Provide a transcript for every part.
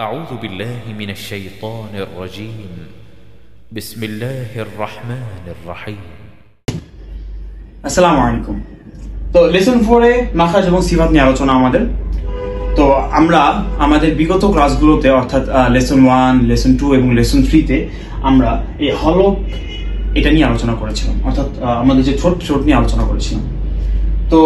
أعوذ بالله من الشيطان الرجيم بسم الله الرحمن الرحيم আসসালামু আলাইকুম। তো লেসন 4 এ মাখরাজ এবং সিফাত নিয়ে আলোচনা আমাদের। তো আমরা আমাদের বিগত ক্লাসগুলোতে অর্থাৎ লেসন 1, লেসন 2 এবং লেসন 3 তে আমরা এই হলক এটা নিয়ে আলোচনা করেছিলাম, অর্থাৎ আমাদের যে ঠোঁট নিয়ে আলোচনা করেছিলাম। তো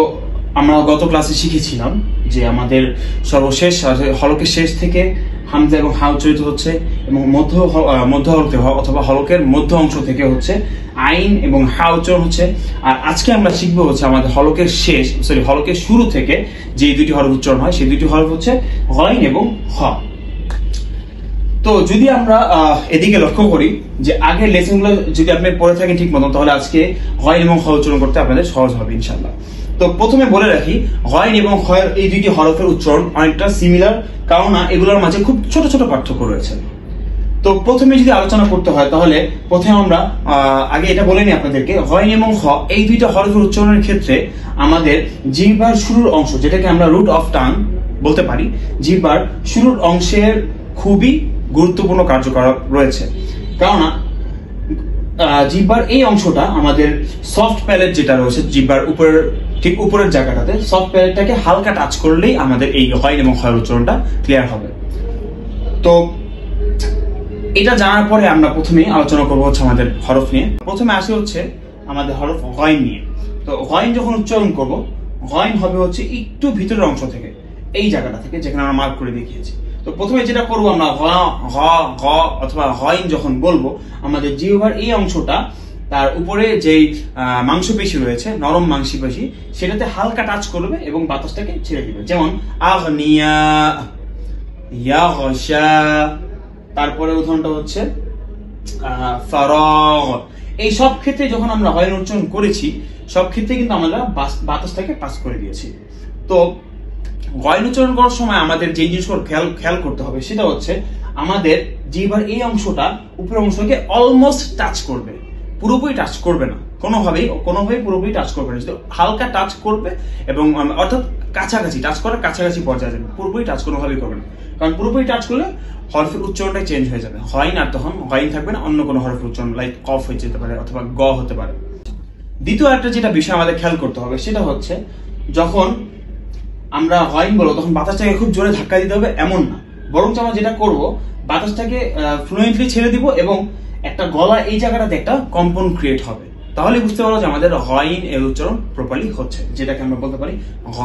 আমরা গত ক্লাসে শিখেছিলাম যে আমাদের সর্বশেষ হলকের শেষ থেকে হামজা এবং হা উচ্চারিত হচ্ছে এবং মধ্য হলকে অথবা হলকের মধ্য অংশ থেকে হচ্ছে আইন এবং হা উচ্চারণ হচ্ছে। আর আজকে আমরা শিখবো হচ্ছে আমাদের হলকের শুরু থেকে যে দুটি হরফ উচ্চারণ হয় সেই দুটি হরফ হচ্ছে গাইন এবং খ। তো যদি আমরা এদিকে লক্ষ্য করি যে আগের লেসনগুলো যদি আপনি পড়ে থাকেন ঠিক মতো, তাহলে আজকে গাইন এবং খ উচ্চারণ করতে আপনাদের সহজ হবে ইনশাআল্লাহ। তো প্রথমে বলে রাখি, গাইন এবং খ এই দুইটি হরফের উচ্চারণ অনেকটা সিমিলার, কারণ এগুলোর মাঝে খুব ছোট ছোট পার্থক্য রয়েছে। তো প্রথমে যদি আলোচনা করতে হয় তাহলে প্রথমে আমরা আগে এটা বলে নিই আপনাদেরকে, গাইন এবং খ এই দুইটা হরফের উচ্চারণের ক্ষেত্রে আমাদের জিহ্বার শুরুর অংশ, যেটাকে আমরা রুট অফ টাং বলতে পারি, জিহ্বার শুরুর অংশের খুবই গুরুত্বপূর্ণ কার্যকলাপ রয়েছে। কারণ জিহ্বার এই অংশটা আমাদের সফট প্যালেট যেটা রয়েছে জিহ্বার উপরের ঠিক উপরের জায়গাটাতে, সফট প্যালেটটাকে হালকা টাচ করলেই আমাদের এই গাইন এবং খ উচ্চারণটা ক্লিয়ার হবে। তো এটা জানার পরে আমরা প্রথমেই আলোচনা করবো হচ্ছে আমাদের হরফ নিয়ে। প্রথমে আসি হচ্ছে আমাদের হরফ গাইন নিয়ে। তো গাইন যখন উচ্চারণ করব, গাইন হবে হচ্ছে একটু ভিতরের অংশ থেকে, এই জায়গাটা থেকে যেখানে আমরা মার্ক করে দেখিয়েছি। তো প্রথমে যেটা করবো আমরা গ অথবা গাইন যখন বলবো, আমাদের জিহ্বার এই অংশটা তার উপরে যেই মাংসপেশি রয়েছে, নরম মাংসপেশি, সেটাতে হালকা টাচ করবে এবং বাতাসটাকে ছেড়ে দিবে। যেমন আগনিয়া, ইয়া গশা, তারপরে উদাহরণটা হচ্ছে ফারাগ। এই সব ক্ষেত্রে যখন আমরা গাইন উচ্চারণ করেছি, সব ক্ষেত্রে কিন্তু আমরা বাতাসটাকে পাস করে দিয়েছি। তো গাইন উচ্চারণ করার সময় আমাদের যে জিনিসগুলো খেয়াল করতে হবে সেটা হচ্ছে আমাদের জিহ্বার এই অংশটা উপরের অংশকে অলমোস্ট টাচ করবে, পুরোপুরি টাচ করবে না, কোনোভাবেই পুরোপুরি টাচ করবে না, শুধু হালকা টাচ করবে এবং অর্থাৎ কাছাকাছি টাচ করার কাছাকাছি পর্যায়ে যাবে, পুরোপুরি টাচ কোনোভাবেই করবে না। কারণ পুরোপুরি টাচ করলে হরফের উচ্চারণটাই চেঞ্জ হয়ে যাবে, গাইন আর তখন গাইন থাকবে না, অন্য কোনো হরফের উচ্চারণ লাইক কফ হয়ে যেতে পারে অথবা গ হতে পারে। দ্বিতীয় একটা যেটা বিষয় আমাদের খেয়াল করতে হবে সেটা হচ্ছে যখন আমরা গাইন বলবো তখন বাতাসটাকে খুব জোরে ধাক্কা দিতে হবে এমন না, বরং আমরা যেটা করব বাতাসটাকে ফ্লুয়েন্টলি ছেড়ে দিব এবং একটা গলা এই জায়গাটাতে একটা কম্পন ক্রিয়েট হবে। তাহলে বুঝতে পারবো যে আমাদের গাইন এর উচ্চারণ প্রপারলি হচ্ছে, যেটাকে আমরা বলতে পারি গ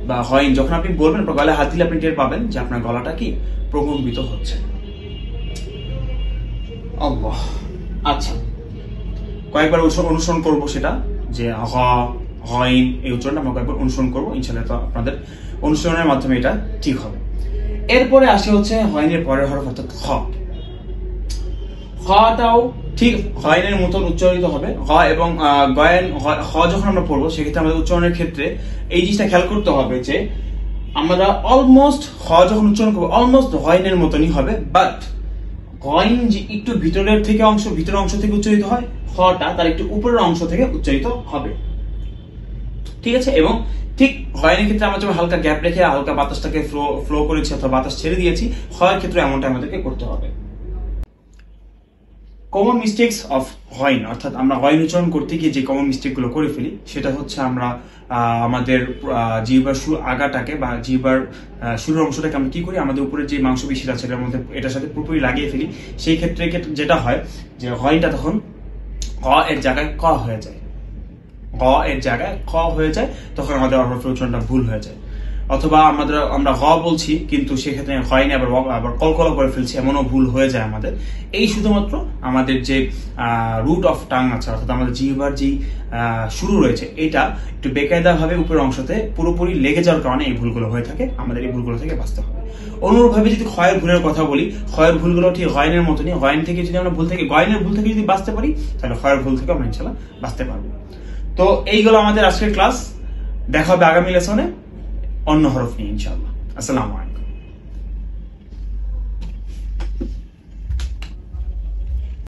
বা গাইন। যখন আপনি বলবেন আপনার গলায় হাত দিলে আপনি টের পাবেন যে আপনার গলাটা কি প্রকম্পিত হচ্ছে। আল্লাহ। আচ্ছা, কয়েকবার অনুসরণ করব সেটা, যে গাইন এই উচ্চারণটা আমরা কয়েকবার অনুসরণ করবো, ইনশাআল্লাহ তো আপনাদের অনুসরণের মাধ্যমে এটা ঠিক হবে। এরপরে আসে হচ্ছে গাইনের পরের হরফ অর্থাৎ খ। খটাও ঠিক গাইনের মতন উচ্চারিত হবে। খ এবং খ যখন আমরা পড়বো সেক্ষেত্রে আমাদের উচ্চারণের ক্ষেত্রে এই জিনিসটা খেয়াল করতে হবে যে আমরা অলমোস্ট খ যখন উচ্চারণ করবো অলমোস্ট গাইনের মতনই হবে, বাট গাইন যে একটু ভিতরের অংশ থেকে উচ্চারিত হয়, খটা তার একটু উপরের অংশ থেকে উচ্চারিত হবে, ঠিক আছে। এবং ঠিক গাইনের ক্ষেত্রে আমরা যখন হালকা গ্যাপ রেখে হালকা বাতাসটাকে ফ্লো করেছি অথবা বাতাস ছেড়ে দিয়েছি, খয়ের ক্ষেত্রে এমনটা আমাদেরকে করতে হবে। কমন মিস্টেকস অফ গাইন, অর্থাৎ আমরা গাইন উচ্চারণ করতে গিয়ে যে কমন মিস্টেক গুলো করে ফেলি সেটা হচ্ছে আমরা আমাদের জিহ্বার আগাটাকে বা জিহ্বার শুরুর অংশটাকে আমরা কি করি, আমাদের উপরে যে মাংসপেশিটা আছে এটার সাথে পুরোপুরি লাগিয়ে ফেলি। সেই ক্ষেত্রে যেটা হয় যে গাইনটা তখন ক এর জায়গায় ক হয়ে যায়, তখন আমাদের হরফের উচ্চারণটা ভুল হয়ে যায়। অথবা আমরা গ বলছি কিন্তু সেক্ষেত্রে গাইনে আবার কলকলা করে ফেলছি, এমনও ভুল হয়ে যায় আমাদের। এই শুধুমাত্র আমাদের যে রুট অফ টাং আছে, অর্থাৎ আমাদের জিহ্বার যে শুরু রয়েছে, এটা একটু বেকায়দা ভাবে উপরের অংশতে পুরোপুরি লেগে যাওয়ার কারণে এই ভুলগুলো হয়ে থাকে। আমাদের এই ভুলগুলো থেকে বাঁচতে হবে। অনুরূপভাবে যদি ক্ষয়ের ভুলের কথা বলি, ক্ষয়ের ভুলগুলো ঠিক গাইনের মতনই। গাইনের ভুল থেকে যদি বাঁচতে পারি তাহলে ক্ষয়ের ভুল থেকে আমরা ইনশাআল্লাহ বাঁচতে পারবো। তো এইগুলো আমাদের আজকের ক্লাস। দেখা হবে আগামী লেসনে অন্য হরফ নিয়ে ইনশাআল্লাহ। আসসালামু আলাইকুম।